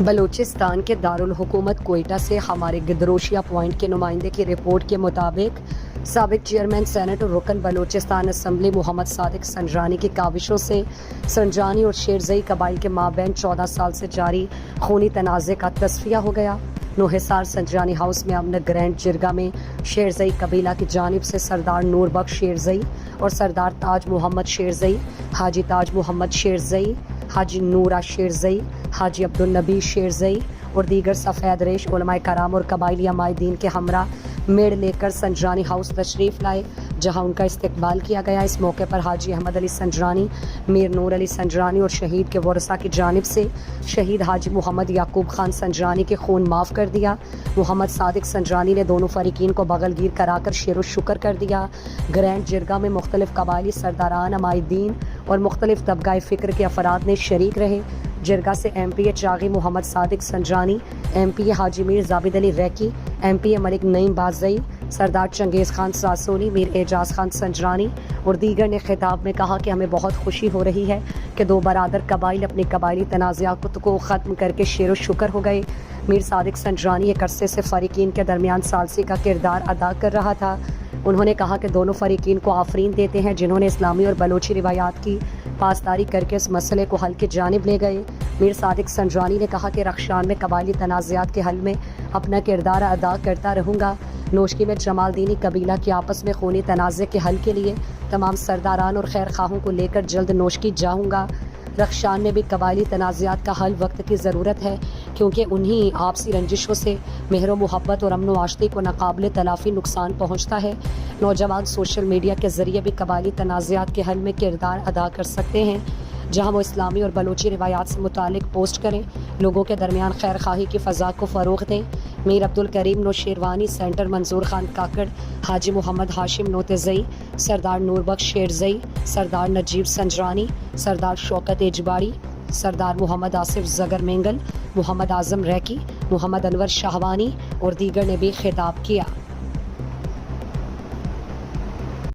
بلوچستان کے دارالحکومت کوئٹہ سے ہمارے گدروشیا پوائنٹ کے نمائندے کی رپورٹ کے مطابق سابق چیئرمین سینٹ اور رکن بلوچستان اسمبلی محمد صادق سنجرانی کی کاوشوں سے سنجرانی اور شیرزئی قبائل کے مابین 14 سال سے جاری خونی تنازع کا تصفیہ ہو گیا۔ نوحصار سنجرانی ہاؤس میں امن گرینڈ جرگہ میں شیرزئی قبیلہ کی جانب سے سردار نور بخش شیرزئی اور سردار تاج محمد شیرزئی، حاجی تاج محمد شیرزئی، حاجی نورہ شیرزئی، حاجی عبدالنبی شیرزئی اور دیگر سفید ریش علماء کرام اور قبائلی عمائدین کے ہمراہ میڑ لے کر سنجرانی ہاؤس تشریف لائے، جہاں ان کا استقبال کیا گیا۔ اس موقع پر حاجی احمد علی سنجرانی، میر نور علی سنجرانی اور شہید کے ورثاء کی جانب سے شہید حاجی محمد یعقوب خان سنجرانی کے خون معاف کر دیا۔ محمد صادق سنجرانی نے دونوں فریقین کو بغل گیر کرا کر شیر و شکر کر دیا۔ گرینڈ جرگہ میں مختلف قبائلی سرداران، عمائدین اور مختلف طبقہ فکر کے افراد نے شریک رہے۔ جرگہ سے ایم پی اے چاغی محمد صادق سنجرانی، ایم پی اے حاجی میر زابد علی ریکی، ایم پی اے ملک نعیم بازئی، سردار چنگیز خان ساسونی، میر اعجاز خان سنجرانی اور دیگر نے خطاب میں کہا کہ ہمیں بہت خوشی ہو رہی ہے کہ دو برادر قبائل اپنے قبائلی تنازعات کو ختم کر کے شیر و شکر ہو گئے۔ میر صادق سنجرانی ایک عرصے سے فریقین کے درمیان ثالثی کا کردار ادا کر رہا تھا۔ انہوں نے کہا کہ دونوں فریقین کو آفرین دیتے ہیں جنہوں نے اسلامی اور بلوچی روایات کی پاسداری کر کے اس مسئلے کو حل کی جانب لے گئے۔ میر صادق سنجرانی نے کہا کہ رخشان میں قبائلی تنازعات کے حل میں اپنا کردار ادا کرتا رہوں گا۔ نوشکی میں جمال دینی قبیلہ کے آپس میں خونی تنازع کے حل کے لیے تمام سرداران اور خیر خواہوں کو لے کر جلد نوشکی جاؤں گا۔ رخشان میں بھی قبائلی تنازعات کا حل وقت کی ضرورت ہے، کیونکہ انہی آپسی رنجشوں سے مہر و محبت اور امن و آشتی کو ناقابل تلافی نقصان پہنچتا ہے۔ نوجوان سوشل میڈیا کے ذریعے بھی قبائلی تنازعات کے حل میں کردار ادا کر سکتے ہیں، جہاں وہ اسلامی اور بلوچی روایات سے متعلق پوسٹ کریں، لوگوں کے درمیان خیر خواہی کی فضا کو فروغ دیں۔ میر عبدالکریم نوشیروانی، سینٹر منظور خان کاکڑ، حاجی محمد ہاشم نوتزئی، سردار نور بخش شیرزئی، سردار نجیب سنجرانی، سردار شوکت ایجباڑی، سردار محمد آصف زگر مینگل، محمد اعظم ریکی، محمد انور شاہوانی اور دیگر نے بھی خطاب کیا۔